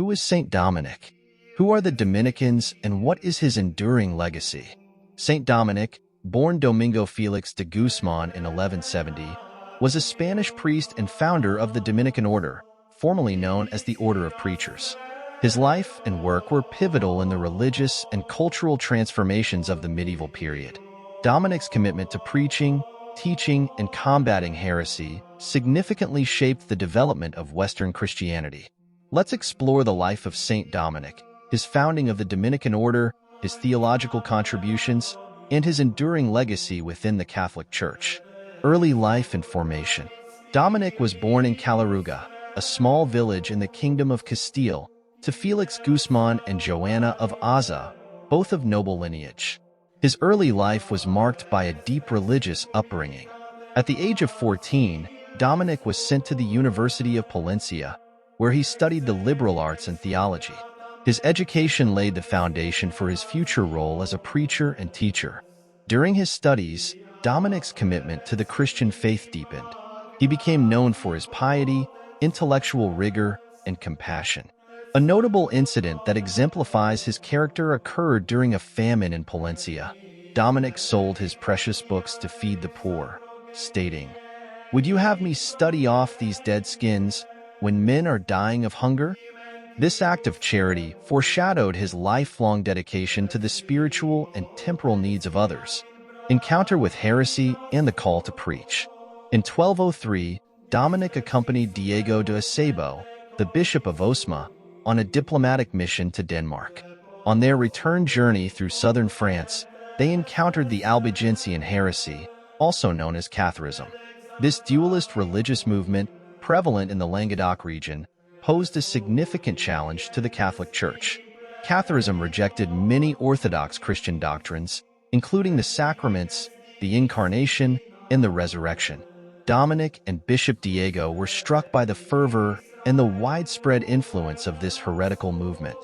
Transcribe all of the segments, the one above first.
Who is Saint Dominic? Who are the Dominicans and what is his enduring legacy? Saint Dominic, born Domingo Felix de Guzman in 1170, was a Spanish priest and founder of the Dominican Order, formerly known as the Order of Preachers. His life and work were pivotal in the religious and cultural transformations of the medieval period. Dominic's commitment to preaching, teaching, and combating heresy significantly shaped the development of Western Christianity. Let's explore the life of Saint Dominic, his founding of the Dominican Order, his theological contributions, and his enduring legacy within the Catholic Church. Early life and formation. Dominic was born in Calaruga, a small village in the Kingdom of Castile, to Felix Guzman and Joanna of Aza, both of noble lineage. His early life was marked by a deep religious upbringing. At the age of 14, Dominic was sent to the University of Palencia, where he studied the liberal arts and theology. His education laid the foundation for his future role as a preacher and teacher. During his studies, Dominic's commitment to the Christian faith deepened. He became known for his piety, intellectual rigor, and compassion. A notable incident that exemplifies his character occurred during a famine in Palencia. Dominic sold his precious books to feed the poor, stating, "Would you have me study off these dead skins when men are dying of hunger?" This act of charity foreshadowed his lifelong dedication to the spiritual and temporal needs of others. Encounter with heresy and the call to preach. In 1203, Dominic accompanied Diego de Acebo, the Bishop of Osma, on a diplomatic mission to Denmark. On their return journey through southern France, they encountered the Albigensian heresy, also known as Catholicism. This dualist religious movement, prevalent in the Languedoc region, posed a significant challenge to the Catholic Church. Catholicism rejected many orthodox Christian doctrines, including the sacraments, the incarnation, and the resurrection. Dominic and Bishop Diego were struck by the fervor and the widespread influence of this heretical movement.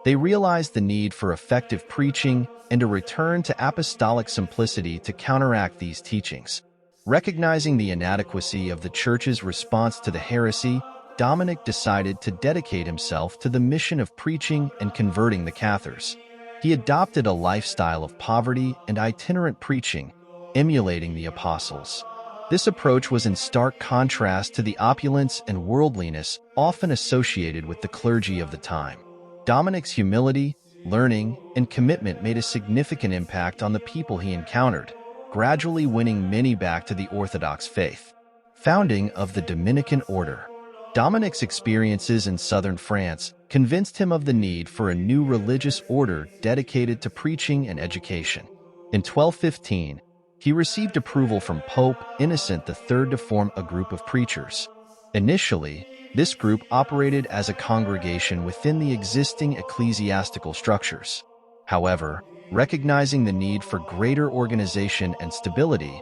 They realized the need for effective preaching and a return to apostolic simplicity to counteract these teachings. Recognizing the inadequacy of the Church's response to the heresy, Dominic decided to dedicate himself to the mission of preaching and converting the Cathars. He adopted a lifestyle of poverty and itinerant preaching, emulating the apostles. This approach was in stark contrast to the opulence and worldliness often associated with the clergy of the time. Dominic's humility, learning, and commitment made a significant impact on the people he encountered, gradually winning many back to the Orthodox faith. Founding of the Dominican Order. Dominic's experiences in southern France convinced him of the need for a new religious order dedicated to preaching and education. In 1215, he received approval from Pope Innocent III to form a group of preachers. Initially, this group operated as a congregation within the existing ecclesiastical structures. However, recognizing the need for greater organization and stability,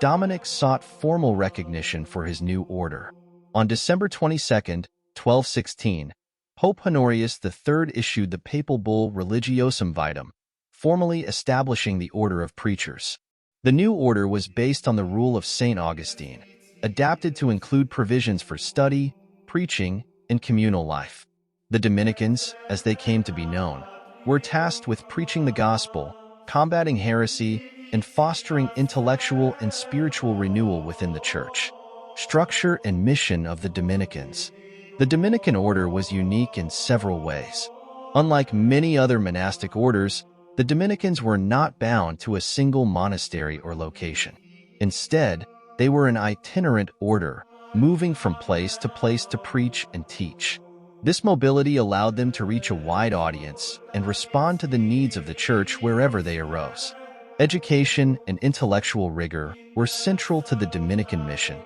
Dominic sought formal recognition for his new order. On December 22, 1216, Pope Honorius III issued the papal bull Religiosum Vitam, formally establishing the Order of Preachers. The new order was based on the rule of St. Augustine, adapted to include provisions for study, preaching, and communal life. The Dominicans, as they came to be known, were tasked with preaching the gospel, combating heresy, and fostering intellectual and spiritual renewal within the Church. Structure and mission of the Dominicans. The Dominican Order was unique in several ways. Unlike many other monastic orders, the Dominicans were not bound to a single monastery or location. Instead, they were an itinerant order, moving from place to preach and teach. This mobility allowed them to reach a wide audience and respond to the needs of the Church wherever they arose. Education and intellectual rigor were central to the Dominican mission.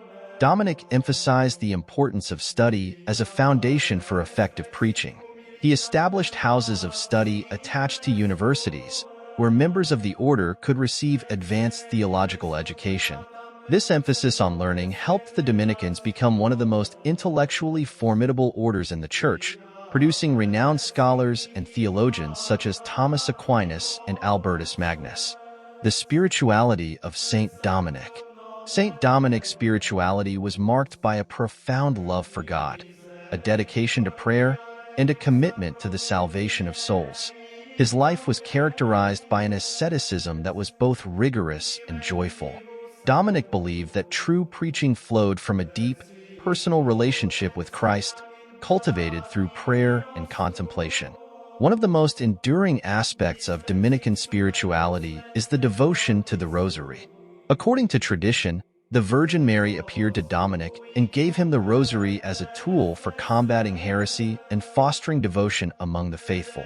Dominic emphasized the importance of study as a foundation for effective preaching. He established houses of study attached to universities, where members of the order could receive advanced theological education. This emphasis on learning helped the Dominicans become one of the most intellectually formidable orders in the Church, producing renowned scholars and theologians such as Thomas Aquinas and Albertus Magnus. The spirituality of Saint Dominic. Saint Dominic's spirituality was marked by a profound love for God, a dedication to prayer, and a commitment to the salvation of souls. His life was characterized by an asceticism that was both rigorous and joyful. Dominic believed that true preaching flowed from a deep, personal relationship with Christ, cultivated through prayer and contemplation. One of the most enduring aspects of Dominican spirituality is the devotion to the rosary. According to tradition, the Virgin Mary appeared to Dominic and gave him the rosary as a tool for combating heresy and fostering devotion among the faithful.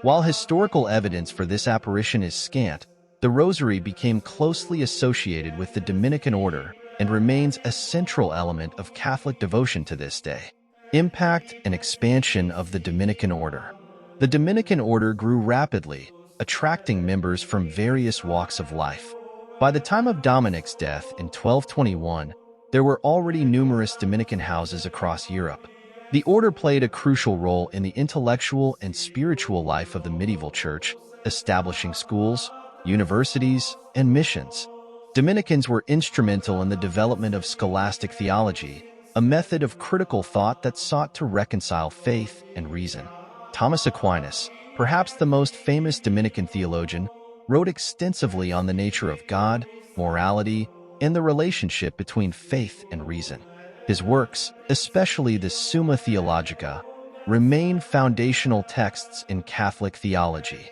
While historical evidence for this apparition is scant, the rosary became closely associated with the Dominican Order and remains a central element of Catholic devotion to this day. Impact and expansion of the Dominican Order. The Dominican Order grew rapidly, attracting members from various walks of life. By the time of Dominic's death in 1221, there were already numerous Dominican houses across Europe. The order played a crucial role in the intellectual and spiritual life of the medieval church, establishing schools, universities, and missions. Dominicans were instrumental in the development of scholastic theology, a method of critical thought that sought to reconcile faith and reason. Thomas Aquinas, perhaps the most famous Dominican theologian, wrote extensively on the nature of God, morality, and the relationship between faith and reason. His works, especially the Summa Theologica, remain foundational texts in Catholic theology.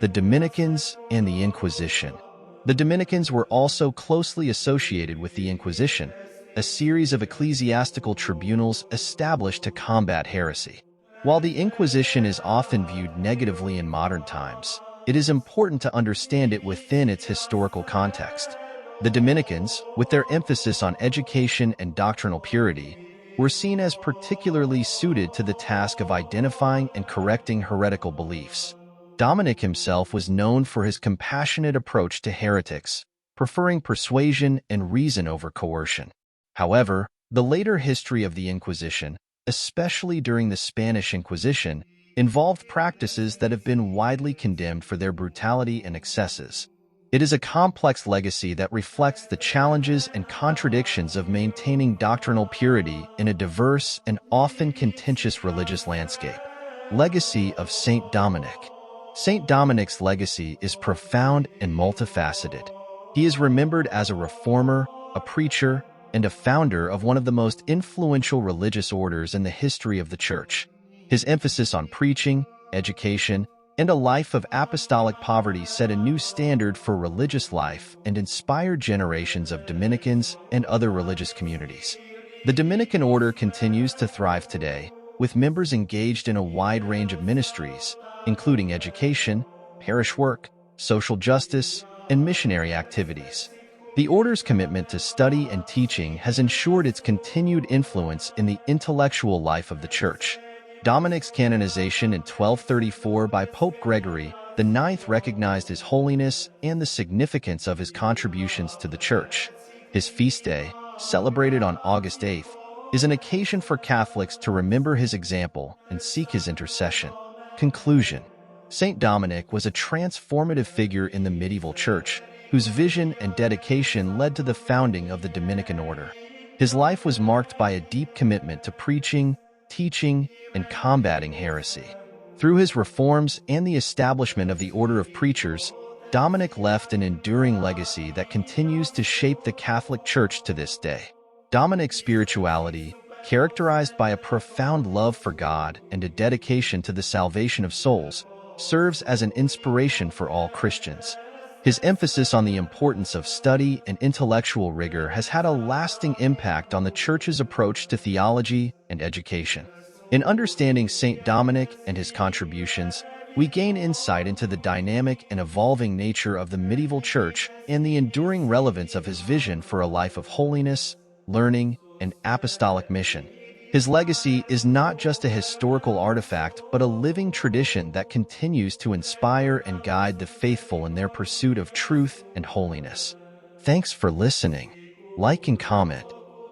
The Dominicans and the Inquisition. The Dominicans were also closely associated with the Inquisition, a series of ecclesiastical tribunals established to combat heresy. While the Inquisition is often viewed negatively in modern times, it is important to understand it within its historical context. The Dominicans, with their emphasis on education and doctrinal purity, were seen as particularly suited to the task of identifying and correcting heretical beliefs. Dominic himself was known for his compassionate approach to heretics, preferring persuasion and reason over coercion. However, the later history of the Inquisition, especially during the Spanish Inquisition, involved practices that have been widely condemned for their brutality and excesses. It is a complex legacy that reflects the challenges and contradictions of maintaining doctrinal purity in a diverse and often contentious religious landscape. Legacy of Saint Dominic. Saint Dominic's legacy is profound and multifaceted. He is remembered as a reformer, a preacher, and a founder of one of the most influential religious orders in the history of the Church. His emphasis on preaching, education, and a life of apostolic poverty set a new standard for religious life and inspired generations of Dominicans and other religious communities. The Dominican Order continues to thrive today, with members engaged in a wide range of ministries, including education, parish work, social justice, and missionary activities. The Order's commitment to study and teaching has ensured its continued influence in the intellectual life of the Church. Dominic's canonization in 1234 by Pope Gregory IX recognized his holiness and the significance of his contributions to the Church. His feast day, celebrated on August 8th, is an occasion for Catholics to remember his example and seek his intercession. Conclusion. Saint Dominic was a transformative figure in the medieval Church, whose vision and dedication led to the founding of the Dominican Order. His life was marked by a deep commitment to preaching, teaching, and combating heresy. Through his reforms and the establishment of the Order of Preachers, Dominic left an enduring legacy that continues to shape the Catholic Church to this day. Dominic's spirituality, characterized by a profound love for God and a dedication to the salvation of souls, serves as an inspiration for all Christians. His emphasis on the importance of study and intellectual rigor has had a lasting impact on the Church's approach to theology and education. In understanding Saint Dominic and his contributions, we gain insight into the dynamic and evolving nature of the medieval Church and the enduring relevance of his vision for a life of holiness, learning, and apostolic mission. His legacy is not just a historical artifact, but a living tradition that continues to inspire and guide the faithful in their pursuit of truth and holiness. Thanks for listening. Like and comment.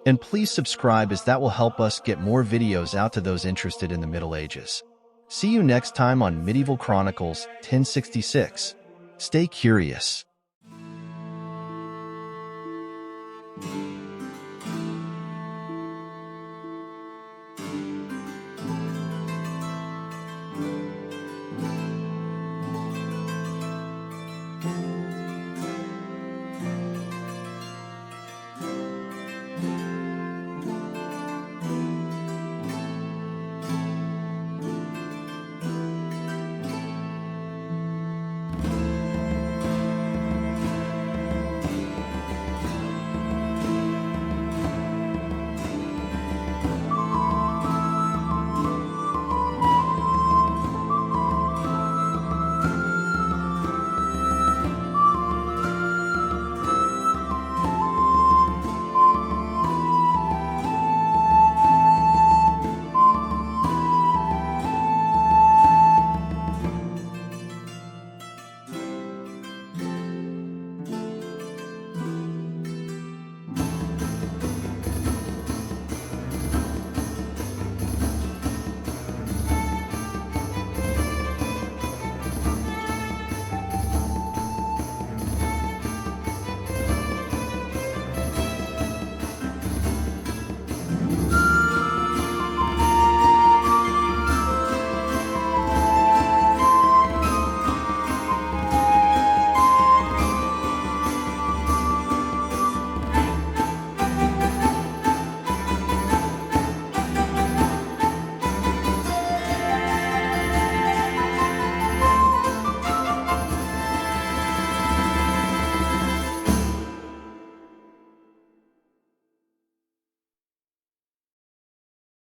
And please subscribe, as that will help us get more videos out to those interested in the Middle Ages. See you next time on Medieval Chronicles 1066. Stay curious.